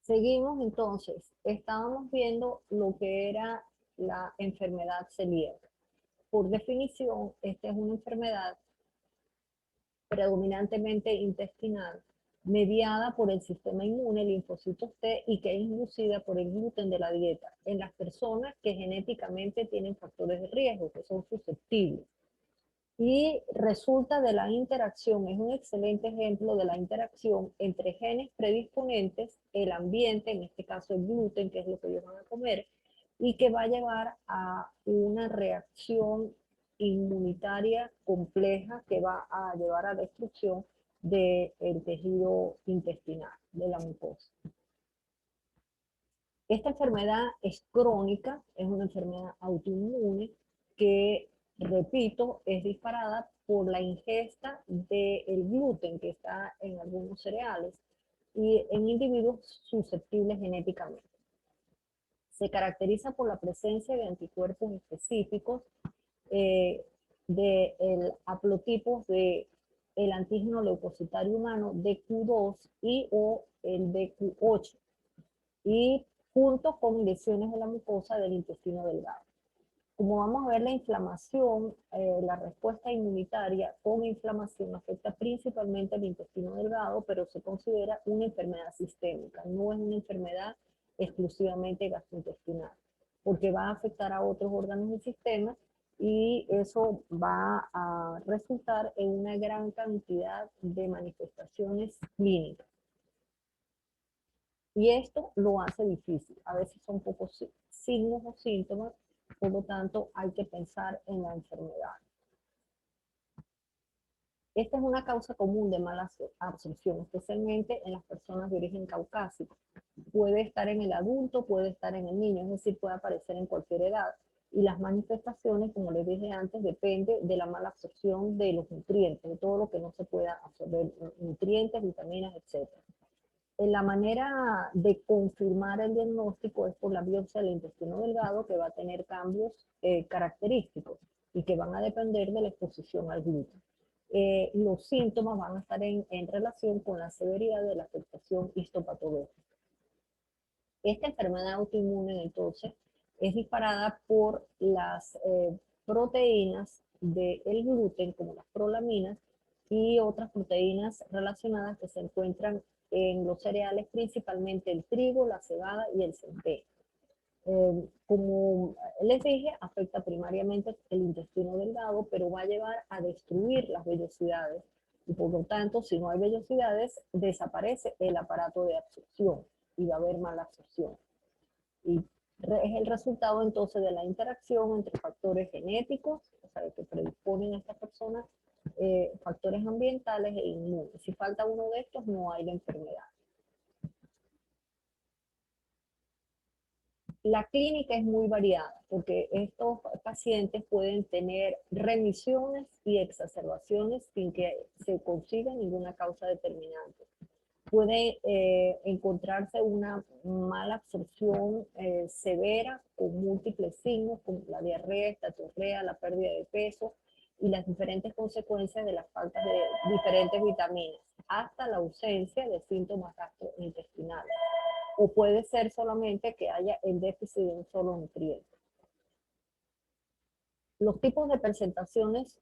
Seguimos entonces, estábamos viendo lo que era la enfermedad celíaca. Por definición, esta es una enfermedad predominantemente intestinal, mediada por el sistema inmune, linfocitos T, y que es inducida por el gluten de la dieta en las personas que genéticamente tienen factores de riesgo, que son susceptibles. Y resulta de la interacción, es un excelente ejemplo de la interacción entre genes predisponentes, el ambiente, en este caso el gluten, que es lo que ellos van a comer, y que va a llevar a una reacción inmunitaria compleja que va a llevar a destrucción del tejido intestinal, de la mucosa. Esta enfermedad es crónica, es una enfermedad autoinmune que, repito, es disparada por la ingesta del gluten que está en algunos cereales y en individuos susceptibles genéticamente. Se caracteriza por la presencia de anticuerpos específicos eh, de haplotipos de el antígeno leucocitario humano DQ2 y o el DQ8 y junto con lesiones de la mucosa del intestino delgado. Como vamos a ver, la inflamación, la respuesta inmunitaria con inflamación afecta principalmente al intestino delgado, pero se considera una enfermedad sistémica, no es una enfermedad exclusivamente gastrointestinal, porque va a afectar a otros órganos del sistema y eso va a resultar en una gran cantidad de manifestaciones clínicas. Y esto lo hace difícil. A veces son pocos signos o síntomas, por lo tanto hay que pensar en la enfermedad. Esta es una causa común de mala absorción, especialmente en las personas de origen caucásico. Puede estar en el adulto, puede estar en el niño, es decir, puede aparecer en cualquier edad. Y las manifestaciones, como les dije antes, depende de la mala absorción de los nutrientes, de todo lo que no se pueda absorber, nutrientes, vitaminas, etc. La manera de confirmar el diagnóstico es por la biopsia del intestino delgado, que va a tener cambios característicos y que van a depender de la exposición al gluten. Los síntomas van a estar en relación con la severidad de la afectación histopatológica. Esta enfermedad autoinmune, entonces, es disparada por las proteínas del gluten, como las prolaminas, y otras proteínas relacionadas que se encuentran en los cereales, principalmente el trigo, la cebada y el centeno. Como les dije, afecta primariamente el intestino delgado, pero va a llevar a destruir las vellosidades. Y por lo tanto, si no hay vellosidades, desaparece el aparato de absorción y va a haber mala absorción. Y es el resultado entonces de la interacción entre factores genéticos, o sea, que predisponen a estas personas, factores ambientales e inmunes. Si falta uno de estos, no hay la enfermedad. La clínica es muy variada porque estos pacientes pueden tener remisiones y exacerbaciones sin que se consiga ninguna causa determinante. Puede encontrarse una mala absorción severa con múltiples signos como la diarrea, estatorrea, la pérdida de peso y las diferentes consecuencias de las faltas de diferentes vitaminas, hasta la ausencia de síntomas gastrointestinales. O puede ser solamente que haya el déficit de un solo nutriente. Los tipos de presentaciones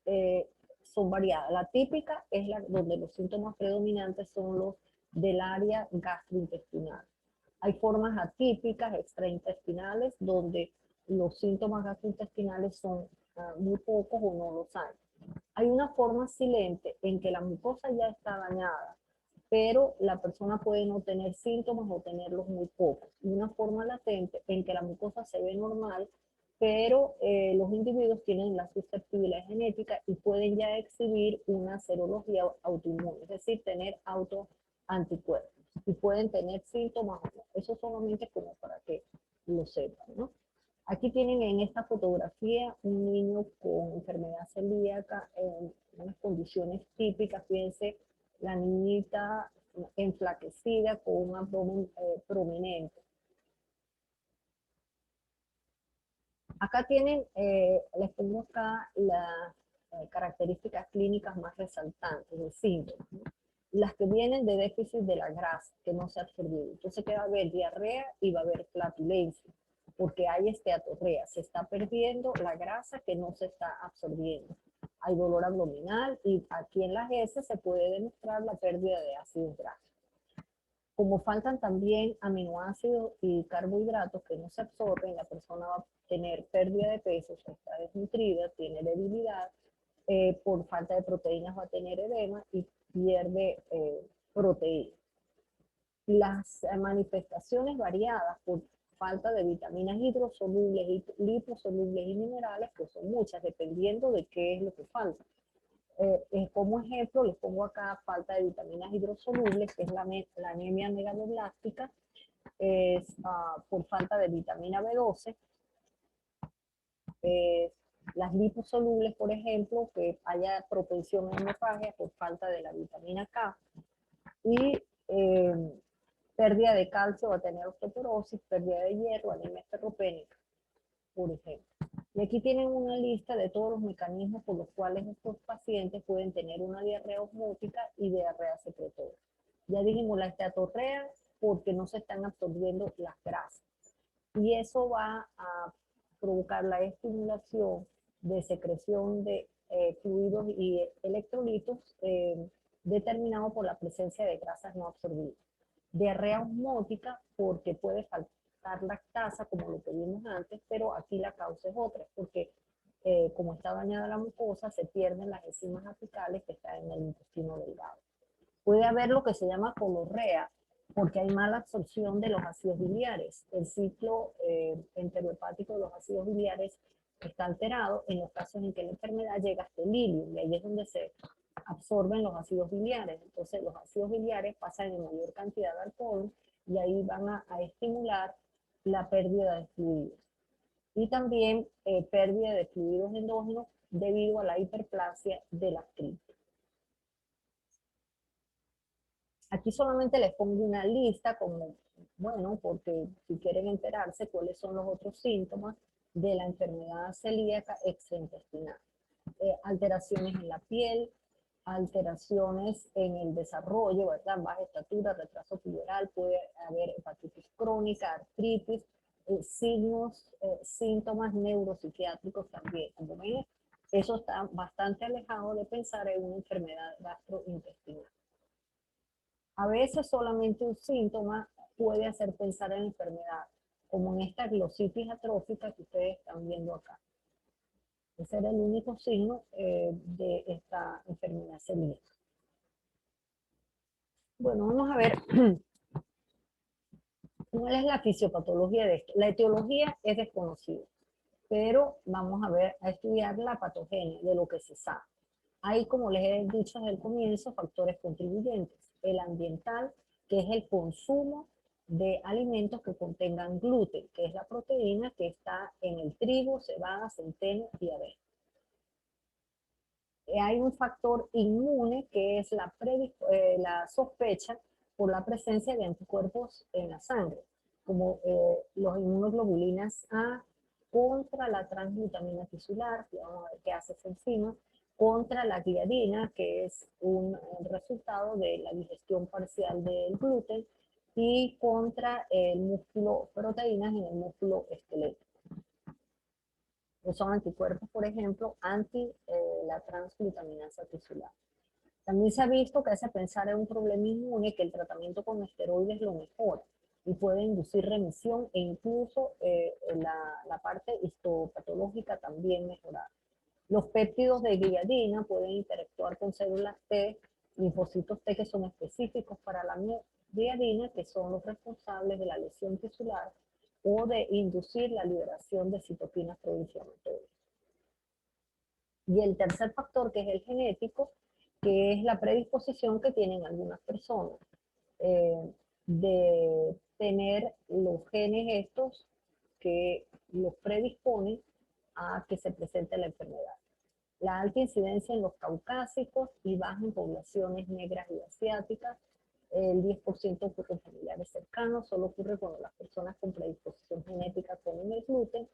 son variadas. La típica es la donde los síntomas predominantes son los del área gastrointestinal. Hay formas atípicas, extraintestinales, donde los síntomas gastrointestinales son muy pocos o no los hay. Hay una forma silente en que la mucosa ya está dañada, pero la persona puede no tener síntomas o tenerlos muy pocos. Y una forma latente en que la mucosa se ve normal, pero los individuos tienen la susceptibilidad genética y pueden ya exhibir una serología autoinmune, es decir, tener autoanticuerpos. Y pueden tener síntomas o no. Eso solamente como para que lo sepan, ¿no? Aquí tienen en esta fotografía un niño con enfermedad celíaca en unas condiciones típicas. Fíjense, la niñita enflaquecida con un abdomen prominente. Acá tienen, les pongo acá las características clínicas más resaltantes, de síntomas, ¿no? las que vienen de déficit de la grasa, que no se ha absorbido. Entonces que va a haber diarrea y va a haber flatulencia, porque hay esteatorrea, se está perdiendo la grasa que no se está absorbiendo. Hay dolor abdominal y aquí en las heces se puede demostrar la pérdida de ácidos grasos. Como faltan también aminoácidos y carbohidratos que no se absorben, la persona va a tener pérdida de peso, está desnutrida, tiene debilidad, por falta de proteínas va a tener edema y pierde proteína. Las manifestaciones variadas por falta de vitaminas hidrosolubles, liposolubles y minerales, que son muchas, dependiendo de qué es lo que falta. Como ejemplo, les pongo acá falta de vitaminas hidrosolubles, que es la anemia megaloblástica, es por falta de vitamina B12, las liposolubles, por ejemplo, que haya propensión a hemorragia por falta de la vitamina K, y pérdida de calcio va a tener osteoporosis, pérdida de hierro, anemia ferropénica, por ejemplo. Y aquí tienen una lista de todos los mecanismos por los cuales estos pacientes pueden tener una diarrea osmótica y diarrea secretora. Ya dijimos la esteatorrea porque no se están absorbiendo las grasas. Y eso va a provocar la estimulación de secreción de fluidos y electrolitos determinado por la presencia de grasas no absorbidas. Diarrea osmótica porque puede faltar lactasa, como lo que vimos antes, pero aquí la causa es otra, porque como está dañada la mucosa, se pierden las enzimas apicales que están en el intestino delgado. Puede haber lo que se llama colorrea, porque hay mala absorción de los ácidos biliares. El ciclo enterohepático de los ácidos biliares está alterado en los casos en que la enfermedad llega hasta el ileum, y ahí es donde se absorben los ácidos biliares. Entonces los ácidos biliares pasan en mayor cantidad al colon y ahí van a estimular la pérdida de fluidos. Y también pérdida de fluidos endógenos debido a la hiperplasia de la artritis. Aquí solamente les pongo una lista como, bueno, porque si quieren enterarse cuáles son los otros síntomas de la enfermedad celíaca extraintestinal. Alteraciones en la piel, alteraciones en el desarrollo, ¿verdad? Baja estatura, retraso puberal, puede haber hepatitis crónica, artritis, signos, síntomas neuropsiquiátricos también. Como ven, eso está bastante alejado de pensar en una enfermedad gastrointestinal. A veces solamente un síntoma puede hacer pensar en la enfermedad, como en esta glositis atrófica que ustedes están viendo acá. Ese era el único signo de esta enfermedad celíaca. Bueno, vamos a ver cuál es la fisiopatología de esto. La etiología es desconocida, pero vamos a ver, a estudiar la patogenia de lo que se sabe. Hay, como les he dicho desde el comienzo, factores contribuyentes. El ambiental, que es el consumo de alimentos que contengan gluten, que es la proteína que está en el trigo, cebada, centeno y avena. Hay un factor inmune que es la sospecha por la presencia de anticuerpos en la sangre, como los inmunoglobulinas A contra la transglutamina tisular, que vamos a ver qué hace esa enzima, contra la gliadina, que es un resultado de la digestión parcial del gluten, y contra el músculo, proteínas en el músculo esquelético. Son anticuerpos, por ejemplo, anti la transglutaminasa tisular. También se ha visto que hace pensar en un problema inmune que el tratamiento con esteroides lo mejora y puede inducir remisión e incluso la parte histopatológica también mejorar. Los péptidos de gliadina pueden interactuar con células T, linfocitos T que son específicos para la gliadina, que son los responsables de la lesión tisular o de inducir la liberación de citoquinas proinflamatorias. Y el tercer factor, que es el genético, que es la predisposición que tienen algunas personas de tener los genes estos que los predisponen a que se presente la enfermedad. La alta incidencia en los caucásicos y baja en poblaciones negras y asiáticas. El 10% ocurre en familiares cercanos, solo ocurre cuando las personas con predisposición genética comen el gluten,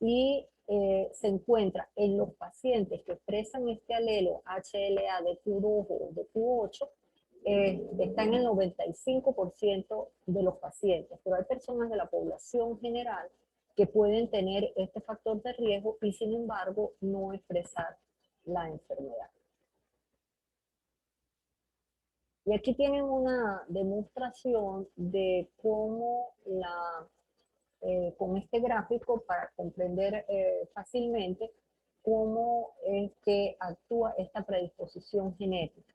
y se encuentra en los pacientes que expresan este alelo HLA de Q2 o de Q8 está en el 95% de los pacientes, pero hay personas de la población general que pueden tener este factor de riesgo y sin embargo no expresar la enfermedad. Y aquí tienen una demostración de cómo con este gráfico para comprender fácilmente cómo es que actúa esta predisposición genética.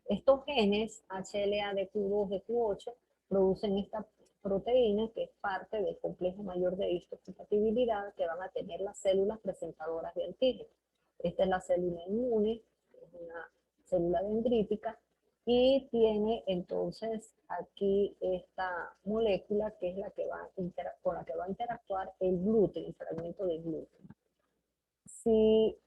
Estos genes HLA-DQ2, DQ8 producen esta proteína que es parte del complejo mayor de histocompatibilidad que van a tener las células presentadoras de antígenos. Esta es la célula inmune, es una célula dendrítica, y tiene entonces aquí esta molécula que es la que con la que va a interactuar el gluten, el fragmento de gluten. Si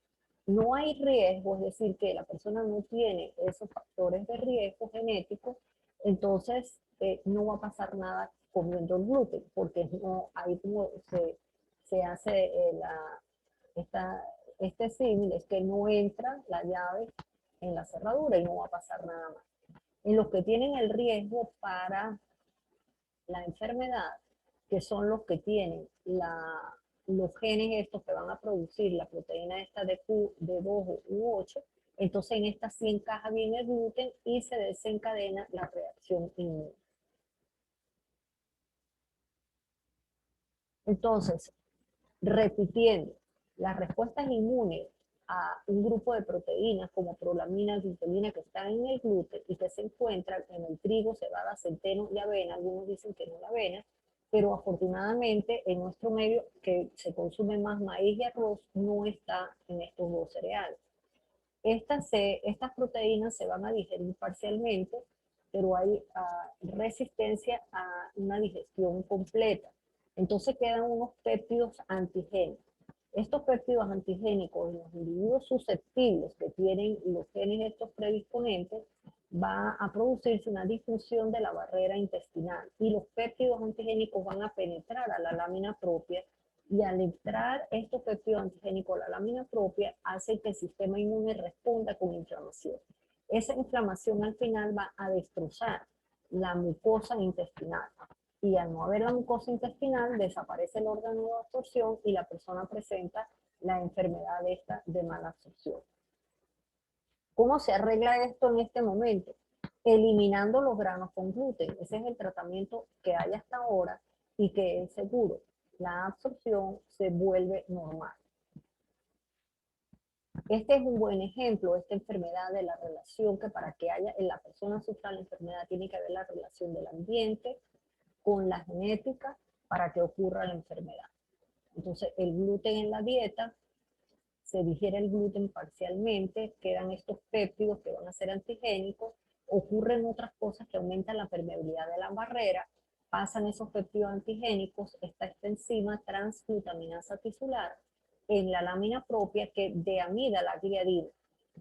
no hay riesgo, es decir, que la persona no tiene esos factores de riesgo genéticos, entonces no va a pasar nada comiendo el gluten, porque no hay como se hace este símil, es que no entra la llave en la cerradura y no va a pasar nada más. En los que tienen el riesgo para la enfermedad, que son los que tienen los genes estos que van a producir la proteína esta de Q, de 2 u 8, entonces en esta sí encaja bien el gluten y se desencadena la reacción inmune. Entonces, repitiendo, las respuestas inmunes a un grupo de proteínas como prolamina, glutaminas que están en el gluten y que se encuentran en el trigo, cebada, centeno y avena, algunos dicen que no la avena, pero afortunadamente en nuestro medio que se consume más maíz y arroz no está en estos dos cereales. Estas proteínas se van a digerir parcialmente, pero hay resistencia a una digestión completa. Entonces quedan unos péptidos antigénicos. Estos péptidos antigénicos en los individuos susceptibles que tienen los genes estos predisponentes, va a producirse una difusión de la barrera intestinal y los péptidos antigénicos van a penetrar a la lámina propia y al entrar estos péptidos antigénicos a la lámina propia hace que el sistema inmune responda con inflamación. Esa inflamación al final va a destrozar la mucosa intestinal y al no haber la mucosa intestinal desaparece el órgano de absorción y la persona presenta la enfermedad esta de mala absorción. ¿Cómo se arregla esto en este momento? Eliminando los granos con gluten. Ese es el tratamiento que hay hasta ahora y que es seguro. La absorción se vuelve normal. Este es un buen ejemplo, esta enfermedad de la relación que para que haya en la persona sufra la enfermedad tiene que haber la relación del ambiente con la genética para que ocurra la enfermedad. Entonces, el gluten en la dieta, se digiere el gluten parcialmente, quedan estos péptidos que van a ser antigénicos, ocurren otras cosas que aumentan la permeabilidad de la barrera, pasan esos péptidos antigénicos, está esta enzima transglutaminasa tisular en la lámina propia que deamida la gliadina.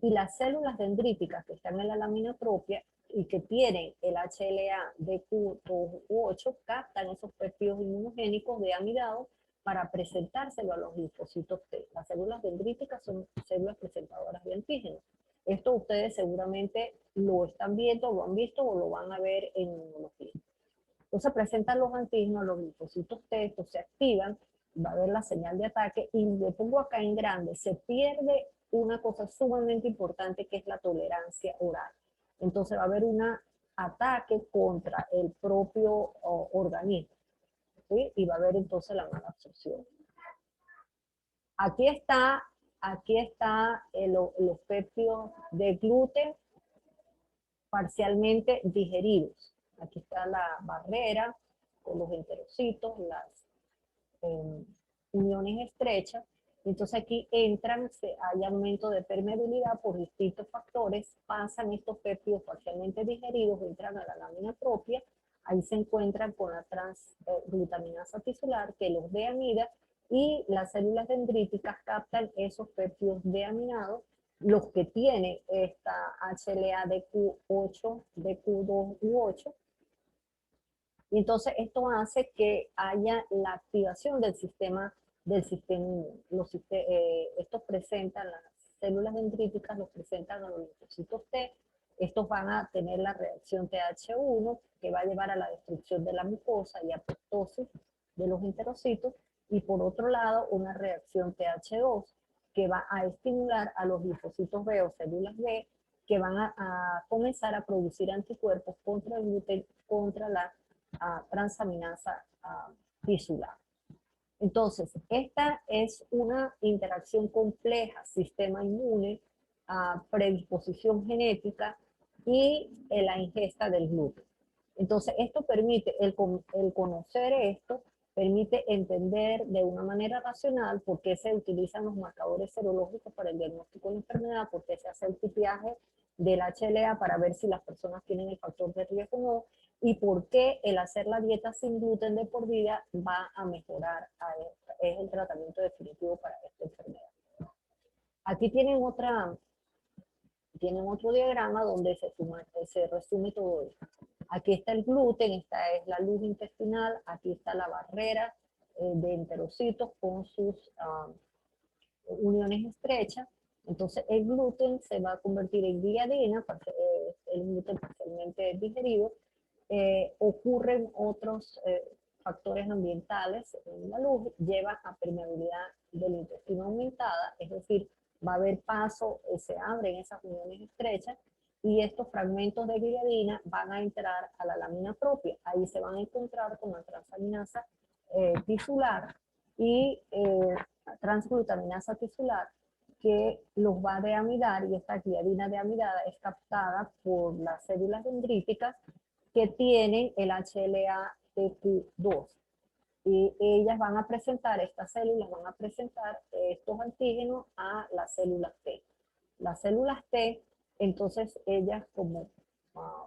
Y las células dendríticas que están en la lámina propia y que tienen el HLA DQ2U8 captan esos péptidos inmunogénicos deamidados para presentárselo a los linfocitos T. Las células dendríticas son células presentadoras de antígenos. Esto ustedes seguramente lo están viendo, lo han visto o lo van a ver en inmunología. Entonces presentan los antígenos, los linfocitos T, estos se activan, va a haber la señal de ataque y le pongo acá en grande, se pierde una cosa sumamente importante que es la tolerancia oral. Entonces va a haber un ataque contra el propio organismo, ¿sí? Y va a haber entonces la mala absorción. Aquí está los péptidos de gluten parcialmente digeridos. Aquí está la barrera con los enterocitos, las uniones estrechas. Entonces aquí entran, hay aumento de permeabilidad por distintos factores, pasan estos péptidos parcialmente digeridos, entran a la lámina propia, ahí se encuentran con la transglutaminasa tisular que los deamida y las células dendríticas captan esos péptidos deaminados, los que tienen esta HLA-DQ8, DQ2U8, y entonces esto hace que haya la activación del sistema inmune. Estos presentan, las células dendríticas los presentan a los linfocitos T Estos van a tener la reacción TH1, que va a llevar a la destrucción de la mucosa y apoptosis de los enterocitos, y por otro lado, una reacción TH2, que va a estimular a los linfocitos B o células B, que van a comenzar a producir anticuerpos contra el gluten, contra la transaminasa tisular. Entonces, esta es una interacción compleja, sistema inmune, predisposición genética y la ingesta del gluten. Entonces, esto permite, el conocer esto, permite entender de una manera racional por qué se utilizan los marcadores serológicos para el diagnóstico de la enfermedad, por qué se hace el tipiaje del HLA para ver si las personas tienen el factor de riesgo o no, y por qué el hacer la dieta sin gluten de por vida va a mejorar, es el tratamiento definitivo para esta enfermedad. Aquí tienen otro diagrama donde se resume todo esto. Aquí está el gluten, esta es la luz intestinal, aquí está la barrera de enterocitos con sus uniones estrechas. Entonces el gluten se va a convertir en gliadina, el gluten parcialmente digerido. Ocurren otros factores ambientales en la luz, lleva a permeabilidad del intestino aumentada, es decir, va a haber paso, se abren esas uniones estrechas y estos fragmentos de gliadina van a entrar a la lámina propia. Ahí se van a encontrar con la transaminasa tisular y transglutaminasa tisular, que los va a deamidar, y esta gliadina deamidada es captada por las células dendríticas que tienen el HLA-TQ2. Y ellas van a presentar, estas células van a presentar estos antígenos a las células T. Las células T, entonces ellas como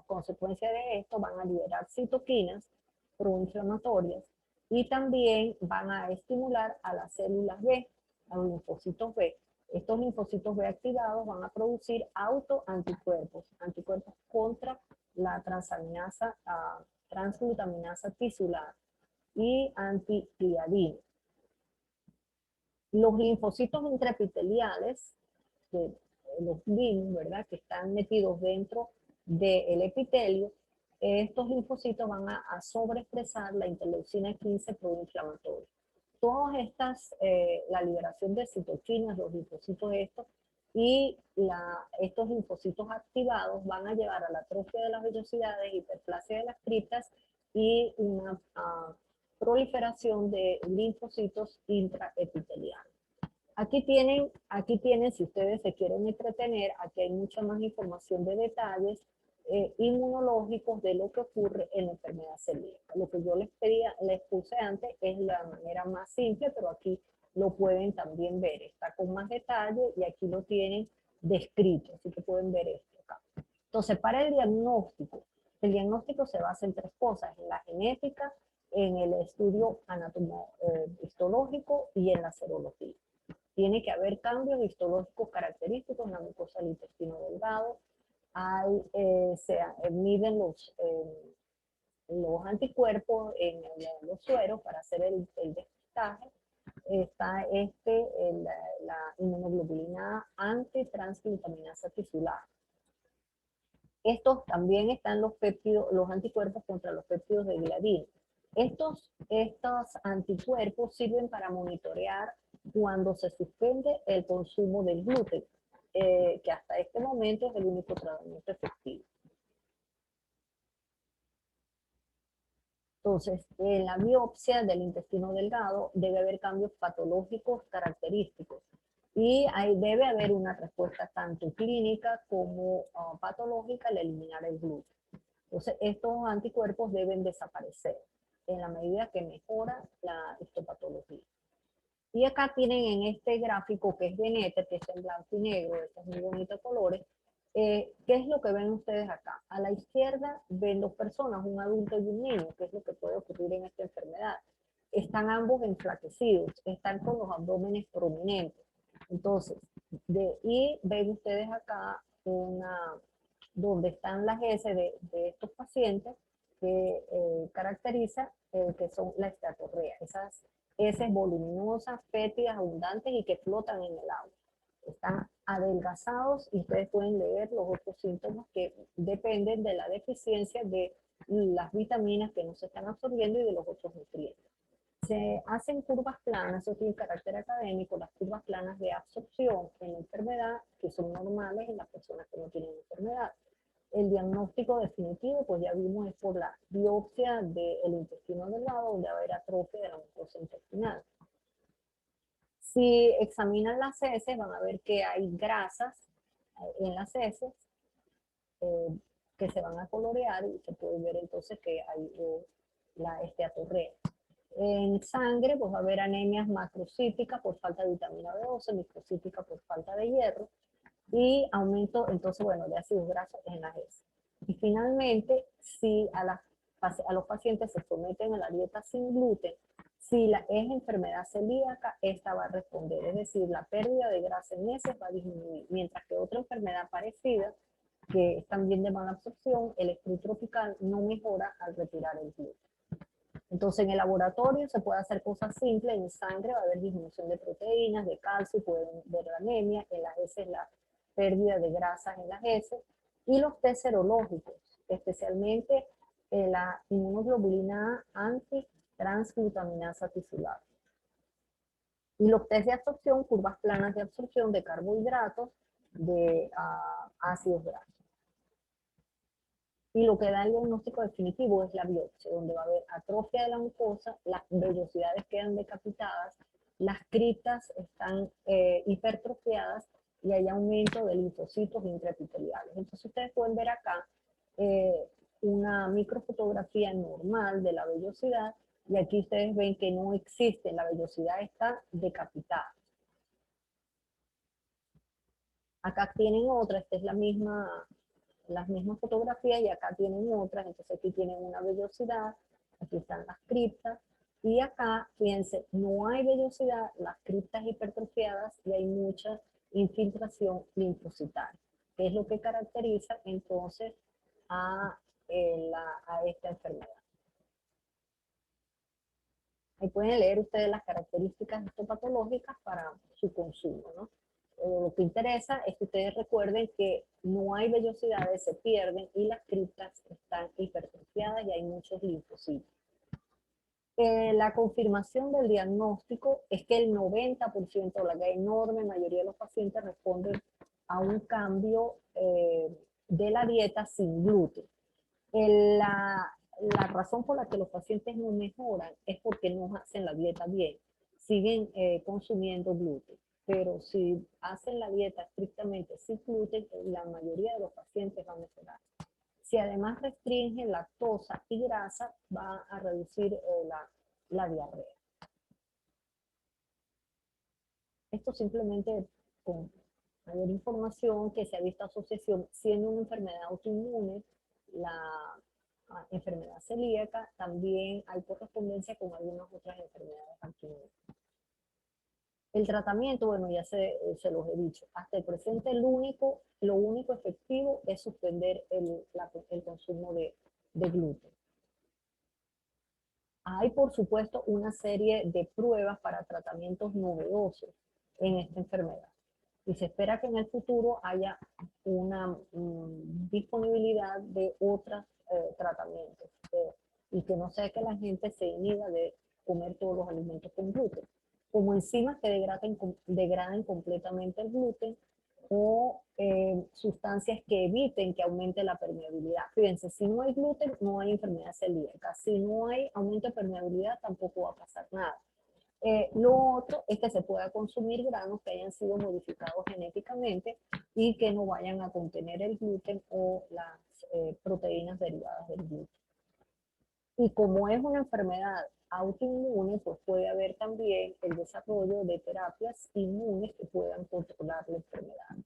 consecuencia de esto van a liberar citoquinas proinflamatorias y también van a estimular a las células B, a los linfocitos B. Estos linfocitos B activados van a producir autoanticuerpos, anticuerpos contra la transaminasa, transglutaminasa tisular y antigliadina. Los linfocitos intraepiteliales, los LIM, ¿verdad?, que están metidos dentro del epitelio, estos linfocitos van a sobreexpresar la interleucina 15 proinflamatoria. Todas estas, la liberación de citoquinas, los linfocitos estos, y estos linfocitos activados van a llevar a la atrofia de las vellosidades, hiperplasia de las criptas y una proliferación de linfocitos intraepiteliales. Aquí tienen, si ustedes se quieren entretener, aquí hay mucha más información de detalles inmunológicos de lo que ocurre en la enfermedad celíaca. Lo que yo les puse antes es la manera más simple, pero aquí lo pueden también ver. Está con más detalle y aquí lo tienen descrito, así que pueden ver esto acá. Entonces, para el diagnóstico se basa en tres cosas: en la genética, en el estudio histológico y en la serología. Tiene que haber cambios histológicos característicos en la mucosa del intestino delgado. Se miden los anticuerpos en los sueros para hacer el despistaje. Está la inmunoglobulina antitransglutaminasa tisular. Estos también están los anticuerpos contra los péptidos de gliadina. Estos anticuerpos sirven para monitorear cuando se suspende el consumo del gluten, que hasta este momento es el único tratamiento efectivo. Entonces, en la biopsia del intestino delgado debe haber cambios patológicos característicos y ahí debe haber una respuesta tanto clínica como patológica al eliminar el gluten. Entonces, estos anticuerpos deben desaparecer en la medida que mejora la histopatología. Y acá tienen en este gráfico, que es de Netter, que es en blanco y negro, estos muy bonitos colores, ¿qué es lo que ven ustedes acá? A la izquierda ven dos personas, un adulto y un niño, que es lo que puede ocurrir en esta enfermedad. Están ambos enflaquecidos, están con los abdómenes prominentes. Entonces, y ven ustedes acá donde están las S de estos pacientes, que caracteriza que son la esteatorrea, esas heces voluminosas, fétidas, abundantes y que flotan en el agua. Están adelgazados, y ustedes pueden leer los otros síntomas que dependen de la deficiencia de las vitaminas que no se están absorbiendo y de los otros nutrientes. Se hacen curvas planas, eso tiene carácter académico, las curvas planas de absorción en la enfermedad, que son normales en las personas que no tienen enfermedad. El diagnóstico definitivo, pues ya vimos, es por la biopsia del intestino delgado, donde va a haber atrofia de la mucosa intestinal. Si examinan las heces, van a ver que hay grasas en las heces eh, que se van a colorear, y se puede ver entonces que hay la esteatorrea. En sangre, pues va a haber anemias macrocíticas por falta de vitamina B12, microcítica por falta de hierro, y aumento, entonces, bueno, de ácidos grasos en las heces. Y finalmente, si a los pacientes se someten a la dieta sin gluten, si es enfermedad celíaca, esta va a responder, es decir, la pérdida de grasa en heces va a disminuir, mientras que otra enfermedad parecida, que es también de mala absorción, el estrés tropical, no mejora al retirar el gluten. Entonces, en el laboratorio se puede hacer cosas simples. En sangre va a haber disminución de proteínas, de calcio, pueden ver la anemia, en las heces la pérdida de grasas en las heces, y los test serológicos, especialmente la inmunoglobulina antitransglutaminasa tisular. Y los test de absorción, curvas planas de absorción de carbohidratos, de ácidos grasos. Y lo que da el diagnóstico definitivo es la biopsia, donde va a haber atrofia de la mucosa, las vellosidades quedan decapitadas, las criptas están hipertrofiadas, y hay aumento de linfocitos intraepiteliales. Entonces ustedes pueden ver acá una microfotografía normal de la vellosidad, y aquí ustedes ven que no existe, la vellosidad está decapitada. Acá tienen otra, esta es las mismas fotografías, y acá tienen otras. Entonces aquí tienen una vellosidad, aquí están las criptas, y acá, fíjense, no hay vellosidad, las criptas hipertrofiadas, y hay mucha infiltración linfocitaria, que es lo que caracteriza entonces a esta enfermedad. Ahí pueden leer ustedes las características histopatológicas para su consumo, ¿no? Lo que interesa es que ustedes recuerden que no hay vellosidades, se pierden, y las criptas están hipertrofiadas y hay muchos linfocitos. La confirmación del diagnóstico es que el 90%, la enorme mayoría de los pacientes responden a un cambio de la dieta sin gluten. La razón por la que los pacientes no mejoran es porque no hacen la dieta bien, siguen consumiendo gluten. Pero si hacen la dieta estrictamente sin gluten, la mayoría de los pacientes van a mejorar. Si además restringen lactosa y grasa, va a reducir la diarrea. Esto simplemente con mayor información, que se ha visto asociación, siendo una enfermedad autoinmune, la enfermedad celíaca, también hay correspondencia con algunas otras enfermedades autoinmunes. El tratamiento, bueno, ya se los he dicho, hasta el presente lo único efectivo es suspender el consumo de gluten. Hay, por supuesto, una serie de pruebas para tratamientos novedosos en esta enfermedad, y se espera que en el futuro haya una disponibilidad de otros tratamientos, y que no sea que la gente se inhiba de comer todos los alimentos con gluten, como enzimas que degraden completamente el gluten, o sustancias que eviten que aumente la permeabilidad. Fíjense, si no hay gluten, no hay enfermedad celíaca. Si no hay aumento de permeabilidad, tampoco va a pasar nada. Lo otro es que se pueda consumir granos que hayan sido modificados genéticamente y que no vayan a contener el gluten o las proteínas derivadas del gluten. Y como es una enfermedad autoinmune, pues puede haber también el desarrollo de terapias inmunes que puedan controlar la enfermedad.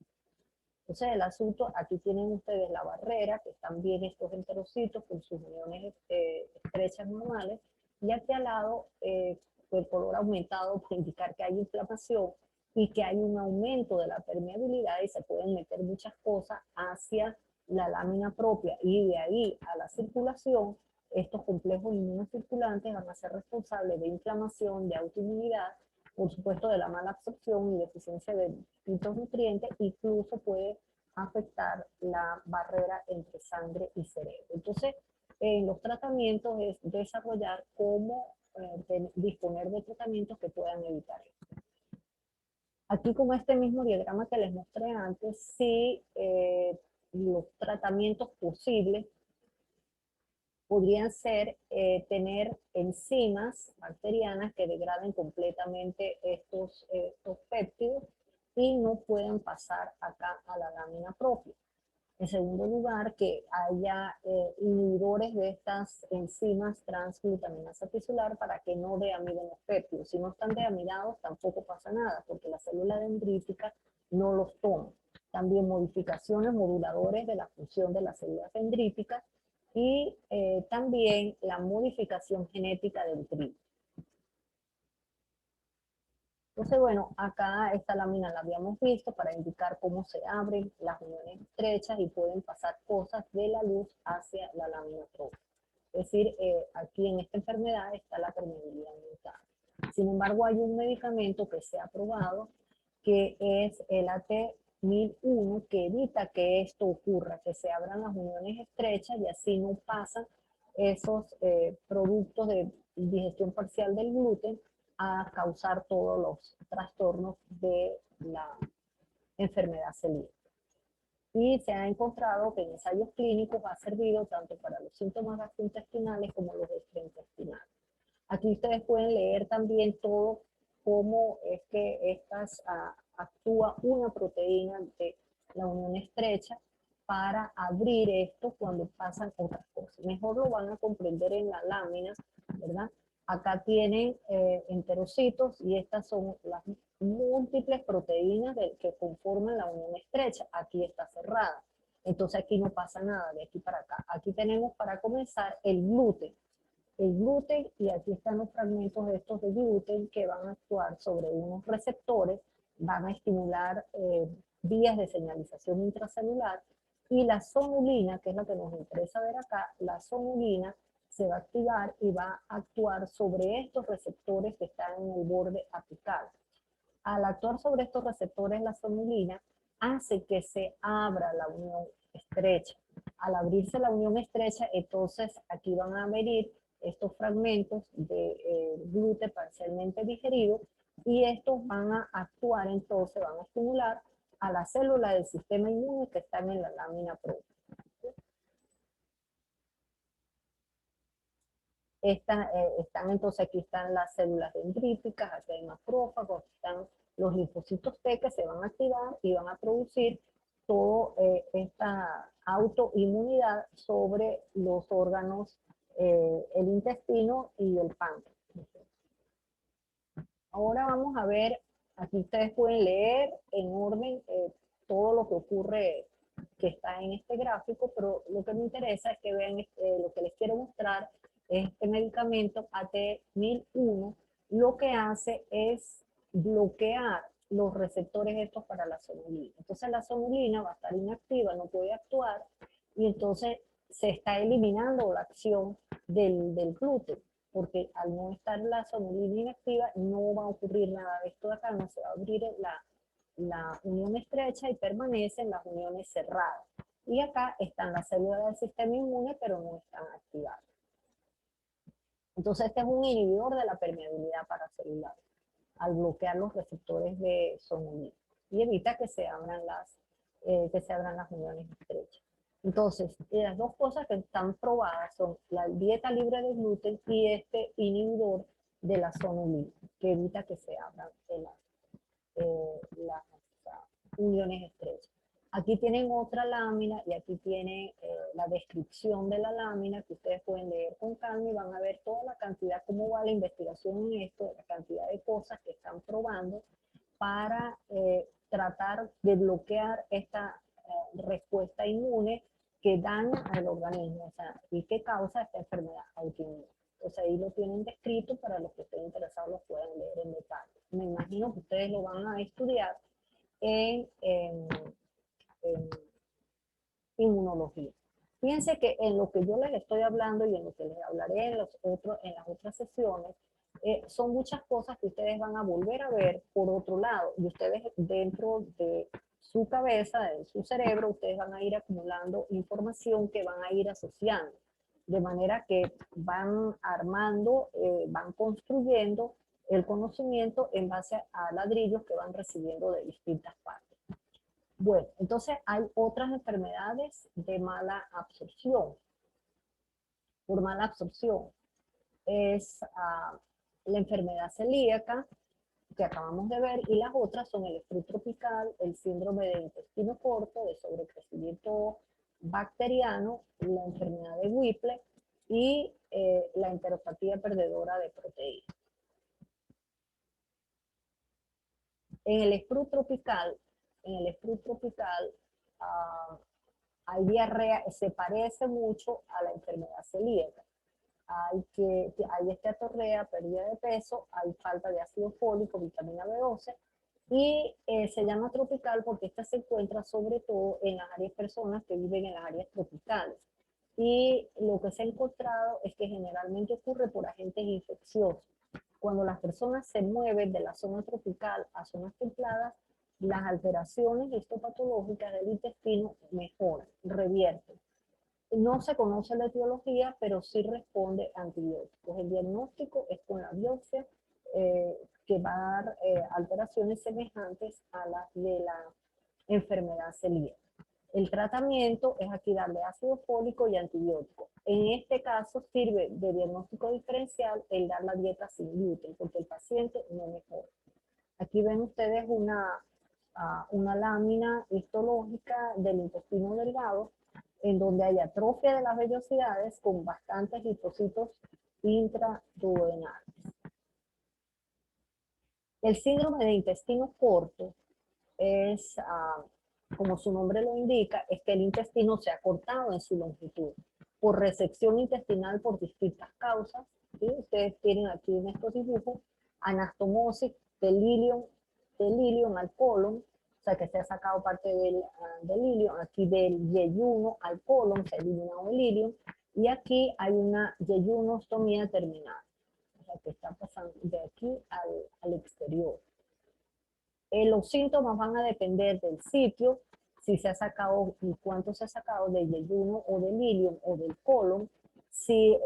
Entonces el asunto, aquí tienen ustedes la barrera, que están bien estos enterocitos con sus uniones estrechas normales, y aquí al lado el color aumentado para indicar que hay inflamación y que hay un aumento de la permeabilidad, y se pueden meter muchas cosas hacia la lámina propia, y de ahí a la circulación. Estos complejos inmunocirculantes van a ser responsables de inflamación, de autoinmunidad, por supuesto, de la mala absorción y deficiencia de distintos nutrientes, incluso puede afectar la barrera entre sangre y cerebro. Entonces, en los tratamientos es desarrollar cómo disponer de tratamientos que puedan evitar esto. Aquí con este mismo diagrama que les mostré antes, sí, los tratamientos posibles podrían ser tener enzimas bacterianas que degraden completamente estos péptidos y no puedan pasar acá a la lámina propia. En segundo lugar, que haya inhibidores de estas enzimas transglutaminasa tisular para que no deamiden los péptidos. Si no están deamidados, tampoco pasa nada, porque la célula dendrítica no los toma. También modificaciones moduladores de la función de las células dendríticas y también la modificación genética del trigo. Entonces, bueno, acá esta lámina la habíamos visto para indicar cómo se abren las uniones estrechas y pueden pasar cosas de la luz hacia la lámina propia. Es decir, aquí en esta enfermedad está la permeabilidad aumentada. Sin embargo, hay un medicamento que se ha probado que es el AT-1001 que evita que esto ocurra, que se abran las uniones estrechas y así no pasan esos productos de digestión parcial del gluten a causar todos los trastornos de la enfermedad celíaca. Y se ha encontrado que en ensayos clínicos ha servido tanto para los síntomas gastrointestinales como los extraintestinales. Aquí ustedes pueden leer también todo cómo es que actúa una proteína de la unión estrecha para abrir esto cuando pasan otras cosas. Mejor lo van a comprender en la lámina, ¿verdad? Acá tienen enterocitos y estas son las múltiples proteínas que conforman la unión estrecha. Aquí está cerrada. Entonces aquí no pasa nada de aquí para acá. Aquí tenemos para comenzar el gluten. El gluten, y aquí están los fragmentos de estos de gluten que van a actuar sobre unos receptores, van a estimular vías de señalización intracelular, y la sonulina, que es la que nos interesa ver acá, la sonulina se va a activar y va a actuar sobre estos receptores que están en el borde apical. Al actuar sobre estos receptores, la sonulina hace que se abra la unión estrecha. Al abrirse la unión estrecha, entonces aquí van a venir estos fragmentos de gluten parcialmente digerido y estos van a actuar, entonces van a estimular a las células del sistema inmune que están en la lámina propia. Están entonces, aquí están las células dendríticas, aquí hay macrófagos, aquí están los linfocitos T que se van a activar y van a producir toda esta autoinmunidad sobre los órganos, el intestino y el páncreas. Ahora vamos a ver, aquí ustedes pueden leer en orden todo lo que ocurre que está en este gráfico, pero lo que me interesa es que vean lo que les quiero mostrar. Este medicamento AT-1001 lo que hace es bloquear los receptores estos para la sonulina. Entonces la sonulina va a estar inactiva, no puede actuar, y entonces se está eliminando la acción del gluten, porque al no estar la sonulina inactiva no va a ocurrir nada de esto de acá, no se va a abrir la unión estrecha y permanecen las uniones cerradas. Y acá están las células del sistema inmune, pero no están activadas. Entonces este es un inhibidor de la permeabilidad paracelular, al bloquear los receptores de sonulina y evita que se abran las uniones estrechas. Entonces, las dos cosas que están probadas son la dieta libre de gluten y este inhibidor de la sonulina, que evita que se abran las uniones estrechas. Aquí tienen otra lámina y aquí tienen la descripción de la lámina que ustedes pueden leer con calma y van a ver toda la cantidad, cómo va la investigación en esto, la cantidad de cosas que están probando para tratar de bloquear esta respuesta inmune que daña al organismo, o sea, y que causa esta enfermedad autoinmune. Entonces ahí lo tienen descrito, para los que estén interesados lo pueden leer en detalle. Me imagino que ustedes lo van a estudiar en inmunología. Fíjense que en lo que yo les estoy hablando y en lo que les hablaré en las otras sesiones, Son muchas cosas que ustedes van a volver a ver por otro lado, y ustedes dentro de su cabeza, de su cerebro, ustedes van a ir acumulando información que van a ir asociando, de manera que van armando, van construyendo el conocimiento en base a ladrillos que van recibiendo de distintas partes. Bueno, entonces hay otras enfermedades de mala absorción. Por mala absorción es la enfermedad celíaca, que acabamos de ver, y las otras son el estrés tropical, el síndrome de intestino corto, de sobrecrecimiento bacteriano, la enfermedad de Whipple y la enteropatía perdedora de proteínas. En el estrés tropical, uh, hay diarrea, se parece mucho a la enfermedad celíaca. Hay esteatorrea, pérdida de peso, hay falta de ácido fólico, vitamina B12, y se llama tropical porque esta se encuentra sobre todo en las áreas personas que viven en las áreas tropicales. Y lo que se ha encontrado es que generalmente ocurre por agentes infecciosos. Cuando las personas se mueven de la zona tropical a zonas templadas, las alteraciones histopatológicas del intestino mejoran, revierten. No se conoce la etiología, pero sí responde a antibióticos. El diagnóstico es con la biopsia, que va a dar alteraciones semejantes a las de la enfermedad celíaca. El tratamiento es aquí darle ácido fólico y antibiótico. En este caso sirve de diagnóstico diferencial el dar la dieta sin gluten, porque el paciente no mejora. Aquí ven ustedes una lámina histológica del intestino delgado, en donde hay atrofia de las vellosidades con bastantes linfocitos intraduodenales. El síndrome de intestino corto es, como su nombre lo indica, es que el intestino se ha cortado en su longitud por resección intestinal por distintas causas. ¿Sí? Ustedes tienen aquí en estos dibujos anastomosis, delirium al colon, o sea que se ha sacado parte del ilium, aquí del yeyuno al colon se ha eliminado el ilium, y aquí hay una yeyunostomía terminal, o sea que está pasando de aquí al exterior. Los síntomas van a depender del sitio, si se ha sacado y cuánto se ha sacado del yeyuno o del ilium o del colon, si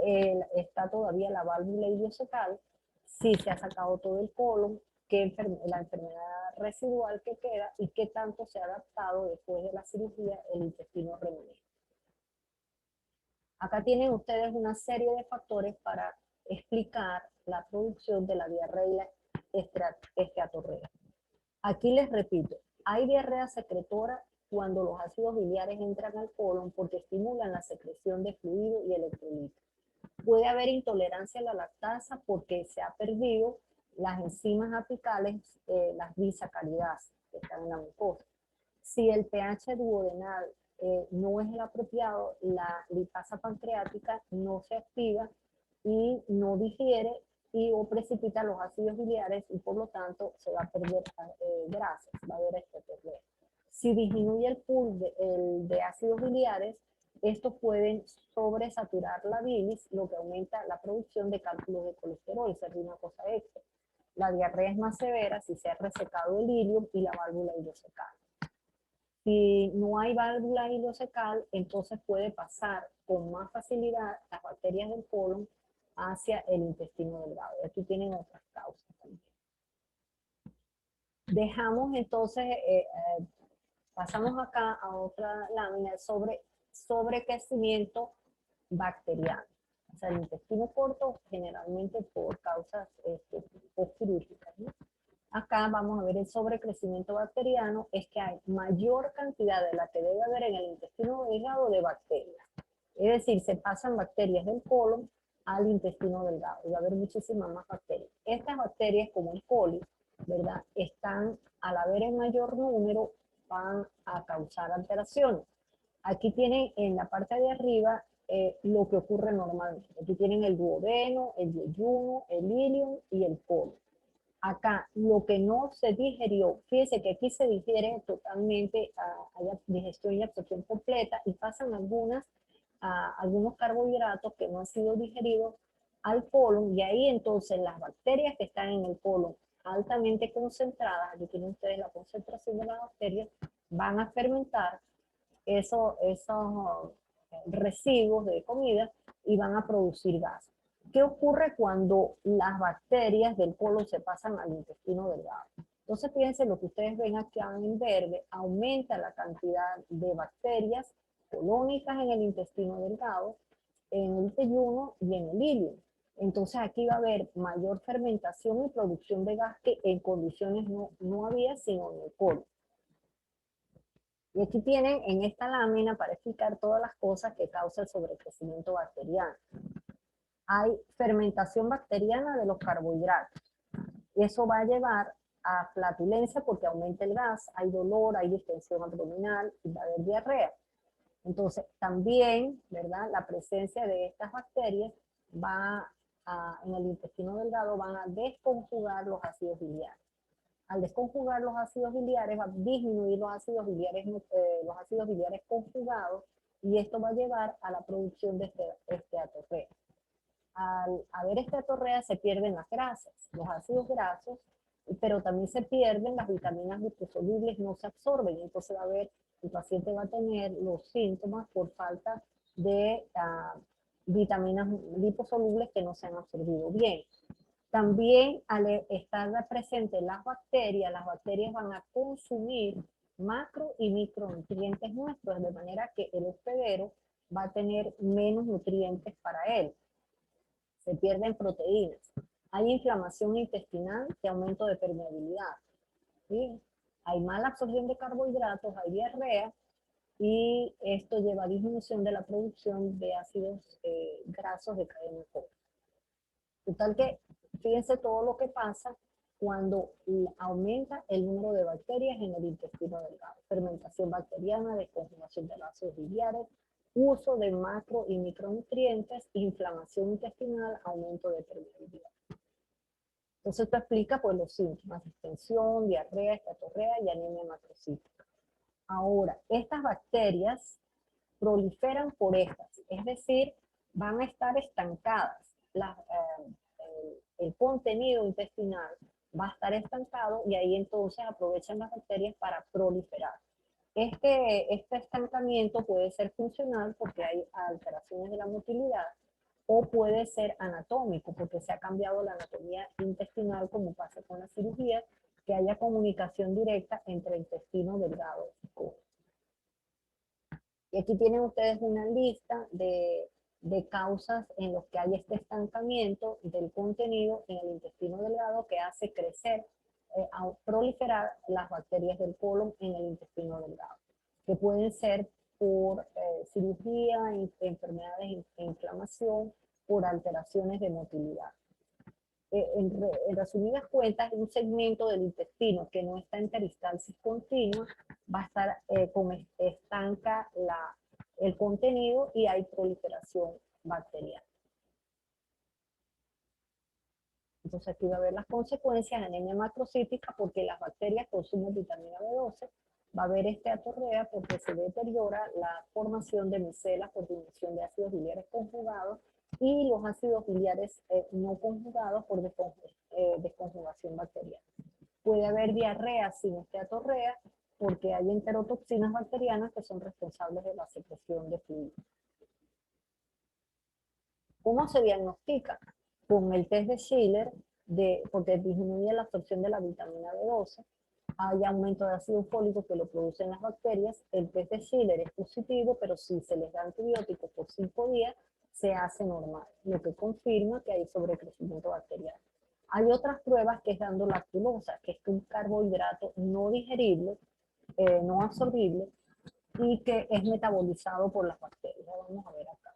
está todavía la válvula ileocecal, si se ha sacado todo el colon, la enfermedad residual que queda y qué tanto se ha adaptado después de la cirugía el intestino remanente. Acá tienen ustedes una serie de factores para explicar la producción de la diarrea esteatorrea. Aquí les repito, hay diarrea secretora cuando los ácidos biliares entran al colon porque estimulan la secreción de fluido y electrolitos. Puede haber intolerancia a la lactasa porque se ha perdido las enzimas apicales, las disacaridases que están en la mucosa. Si el pH duodenal no es el apropiado, la lipasa pancreática no se activa y no digiere o precipita los ácidos biliares y por lo tanto se va a perder grasas, va a haber esteatorrea. Si disminuye el pool de ácidos biliares, estos pueden sobresaturar la bilis, lo que aumenta la producción de cálculos de colesterol, sería una cosa extra. La diarrea es más severa si se ha resecado el ilium y la válvula ileocecal. Si no hay válvula ileocecal, entonces puede pasar con más facilidad las bacterias del colon hacia el intestino delgado. Y aquí tienen otras causas también. Dejamos entonces, pasamos acá a otra lámina sobre sobrecrecimiento bacteriano. O sea, el intestino corto generalmente por causas postquirúrgicas, ¿no? Acá vamos a ver el sobrecrecimiento bacteriano, es que hay mayor cantidad de la que debe haber en el intestino delgado de bacterias. Es decir, se pasan bacterias del colon al intestino delgado y va a haber muchísimas más bacterias. Estas bacterias, como el coli, ¿verdad? Están, al haber en mayor número, van a causar alteraciones. Aquí tienen en la parte de arriba lo que ocurre normalmente. Aquí tienen el duodeno, el yeyuno, el ilium y el colon. Acá lo que no se digerió, fíjense que aquí se digiere totalmente, hay digestión y absorción completa y pasan algunos carbohidratos que no han sido digeridos al colon, y ahí entonces las bacterias que están en el colon altamente concentradas, aquí tienen ustedes la concentración de las bacterias, van a fermentar esos residuos de comida y van a producir gas. ¿Qué ocurre cuando las bacterias del colon se pasan al intestino delgado? Entonces fíjense lo que ustedes ven aquí en verde, aumenta la cantidad de bacterias colónicas en el intestino delgado, en el yeyuno y en el ileum. Entonces aquí va a haber mayor fermentación y producción de gas que en condiciones no había sino en el colon. Y aquí tienen en esta lámina para explicar todas las cosas que causa el sobrecrecimiento bacteriano. Hay fermentación bacteriana de los carbohidratos. Y eso va a llevar a flatulencia porque aumenta el gas, hay dolor, hay distensión abdominal y va a haber diarrea. Entonces, también, ¿verdad? La presencia de estas bacterias va en el intestino delgado van a desconjugar los ácidos biliares. Al desconjugar los ácidos biliares va a disminuir los ácidos biliares conjugados y esto va a llevar a la producción de esteatorrea. Al haber esteatorrea se pierden las grasas, los ácidos grasos, pero también se pierden las vitaminas liposolubles, no se absorben, entonces va a haber, el paciente va a tener los síntomas por falta de vitaminas liposolubles que no se han absorbido bien. También al estar presentes las bacterias van a consumir macro y micronutrientes nuestros, de manera que el hospedero va a tener menos nutrientes para él. Se pierden proteínas. Hay inflamación intestinal y aumento de permeabilidad. ¿Sí? Hay mala absorción de carbohidratos, hay diarrea, y esto lleva a disminución de la producción de ácidos grasos de cadena corta. Total que, fíjense todo lo que pasa cuando aumenta el número de bacterias en el intestino delgado. Fermentación bacteriana, desconjugación de los ácidos biliares, uso de macro y micronutrientes, inflamación intestinal, aumento de permeabilidad. Entonces esto explica pues los síntomas: distensión, diarrea, esteatorrea y anemia macrocítica. Ahora, estas bacterias proliferan por estas, es decir, van a estar estancadas. El contenido intestinal va a estar estancado y ahí entonces aprovechan las bacterias para proliferar. Este estancamiento puede ser funcional porque hay alteraciones de la motilidad, o puede ser anatómico porque se ha cambiado la anatomía intestinal, como pasa con la cirugía, que haya comunicación directa entre intestino delgado y colon. Y aquí tienen ustedes una lista de causas en las que hay este estancamiento del contenido en el intestino delgado que hace crecer, proliferar las bacterias del colon en el intestino delgado, que pueden ser por cirugía, enfermedades de inflamación, por alteraciones de motilidad. En resumidas cuentas, un segmento del intestino que no está en peristalsis continua va a estar estanca el contenido y hay proliferación bacteriana. Entonces aquí va a haber las consecuencias: anemia macrocítica porque las bacterias consumen vitamina B12, va a haber esteatorrea porque se deteriora la formación de micelas por disminución de ácidos biliares conjugados, y los ácidos biliares no conjugados por desconjugación bacteriana. Puede haber diarrea sin esteatorrea porque hay enterotoxinas bacterianas que son responsables de la secreción de fluidos. ¿Cómo se diagnostica? Con el test de Schiller, porque disminuye la absorción de la vitamina B12, hay aumento de ácido fólico que lo producen las bacterias. El test de Schiller es positivo, pero si se les da antibióticos por 5 días, se hace normal, lo que confirma que hay sobrecrecimiento bacteriano. Hay otras pruebas que es dando lactulosa, que es un carbohidrato no digerible, no absorbible, y que es metabolizado por las bacterias. Vamos a ver acá.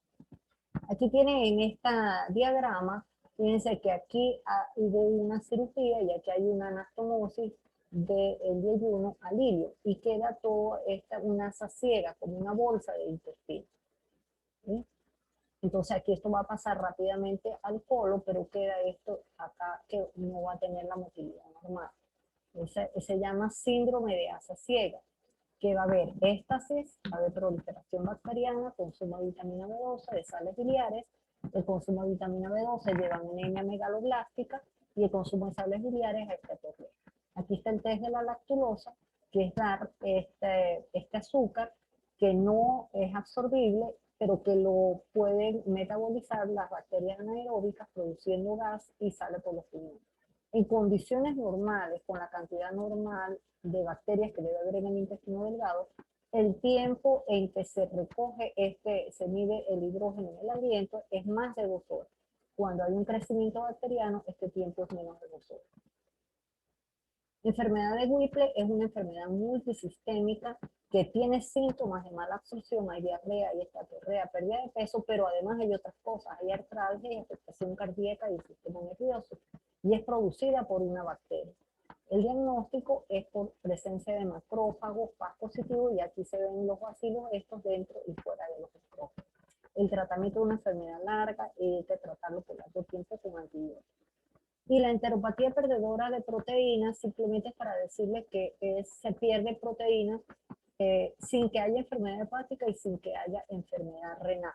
Aquí tienen en este diagrama, fíjense que aquí hubo una cirugía y aquí hay una anastomosis del yeyuno al ilio y queda todo una asa ciega, como una bolsa de intestino. ¿Sí? Entonces aquí esto va a pasar rápidamente al colon, pero queda esto acá que no va a tener la motilidad normal. Se llama síndrome de asa ciega, que va a haber éstasis, va a haber proliferación bacteriana, consumo de vitamina B12, de sales biliares, El consumo de vitamina B12 lleva anemia megaloblástica y el consumo de sales biliares a esteatoria. Aquí está el test de la lactulosa, que es dar este azúcar que no es absorbible, pero que lo pueden metabolizar las bacterias anaeróbicas produciendo gas y sale por los pulmones. En condiciones normales, con la cantidad normal de bacterias que debe haber en el intestino delgado, el tiempo en que se recoge se mide el hidrógeno en el aliento es más de 2 horas. Cuando hay un crecimiento bacteriano, este tiempo es menos de 2 horas. Enfermedad de Whipple es una enfermedad multisistémica que tiene síntomas de mala absorción, hay diarrea, hay estatorrea, pérdida de peso, pero además hay otras cosas, hay artralgia y afectación cardíaca y el sistema nervioso, y es producida por una bacteria. El diagnóstico es por presencia de macrófagos, Paz positivo, y aquí se ven los bacilos estos dentro y fuera de los macrófagos. El tratamiento de una enfermedad larga hay que tratarlo por largo tiempo con antibióticos. Y la enteropatía perdedora de proteínas simplemente es para decirles que se pierde proteínas sin que haya enfermedad hepática y sin que haya enfermedad renal.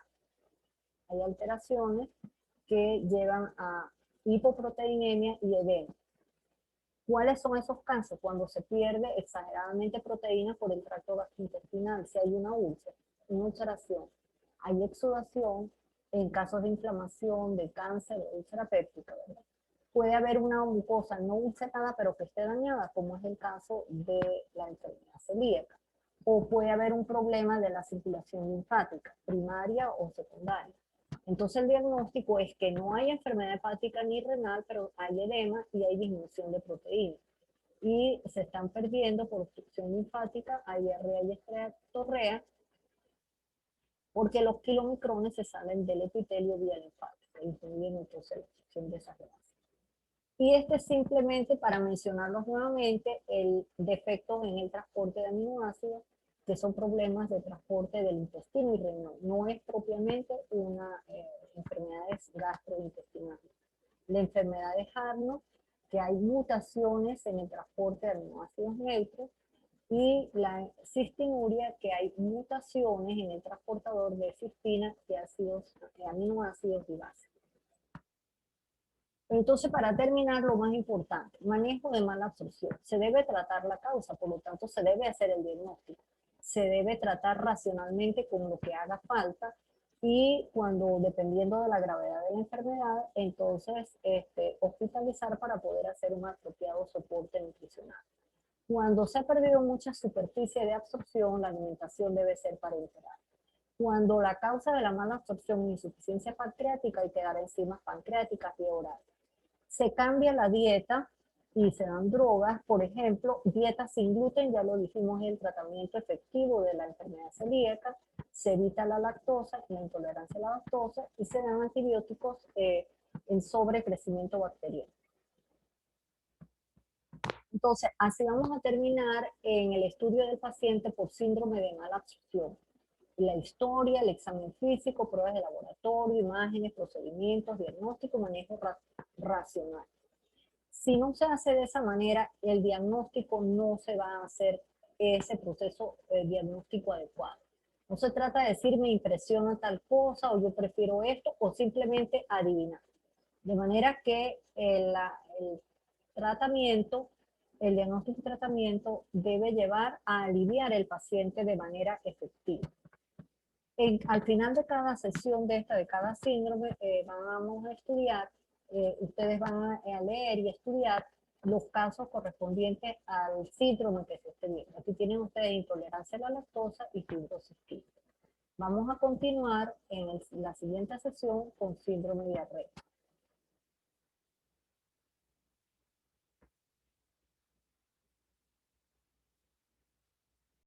Hay alteraciones que llevan a hipoproteinemia y edema. ¿Cuáles son esos casos? Cuando se pierde exageradamente proteína por el tracto gastrointestinal, si hay una úlcera, una ulceración, hay exudación, en casos de inflamación, de cáncer, de úlcera péptica, ¿verdad? Puede haber una mucosa no ulcerada, pero que esté dañada, como es el caso de la enfermedad celíaca. O puede haber un problema de la circulación linfática, primaria o secundaria. Entonces el diagnóstico es que no hay enfermedad hepática ni renal, pero hay edema y hay disminución de proteína. Y se están perdiendo por obstrucción linfática, hay diarrea y esteatorrea, porque los kilomicrones se salen del epitelio vía linfática, incluyendo entonces la obstrucción de esas grasas. Y este simplemente para mencionarlos nuevamente, el defecto en el transporte de aminoácidos, que son problemas de transporte del intestino y riñón. No es propiamente una enfermedad gastrointestinal. La enfermedad de Harnott, que hay mutaciones en el transporte de aminoácidos neutros, y la cistinuria, que hay mutaciones en el transportador de cistina de aminoácidos y bases. Entonces, para terminar, lo más importante, manejo de mala absorción. Se debe tratar la causa, por lo tanto, se debe hacer el diagnóstico. Se debe tratar racionalmente con lo que haga falta y cuando, dependiendo de la gravedad de la enfermedad, entonces hospitalizar para poder hacer un apropiado soporte nutricional. Cuando se ha perdido mucha superficie de absorción, la alimentación debe ser parenteral. Cuando la causa de la mala absorción es insuficiencia pancreática, hay que dar enzimas pancreáticas y orales. Se cambia la dieta y se dan drogas, por ejemplo, dieta sin gluten, ya lo dijimos, el tratamiento efectivo de la enfermedad celíaca, se evita la lactosa, la intolerancia a la lactosa, y se dan antibióticos en sobrecrecimiento bacteriano. Entonces, así vamos a terminar en el estudio del paciente por síndrome de mala absorción. La historia, el examen físico, pruebas de laboratorio, imágenes, procedimientos, diagnóstico, manejo racional. Si no se hace de esa manera, el diagnóstico no se va a hacer ese proceso diagnóstico adecuado. No se trata de decir me impresiona tal cosa o yo prefiero esto o simplemente adivinar. De manera que el tratamiento, el diagnóstico y tratamiento debe llevar a aliviar el paciente de manera efectiva. Al final de cada sesión de cada síndrome, vamos a estudiar, ustedes van a leer y estudiar los casos correspondientes al síndrome que se esté viendo. Aquí tienen ustedes intolerancia a la lactosa y fibrosis quística. Vamos a continuar en la siguiente sesión con síndrome diarreico.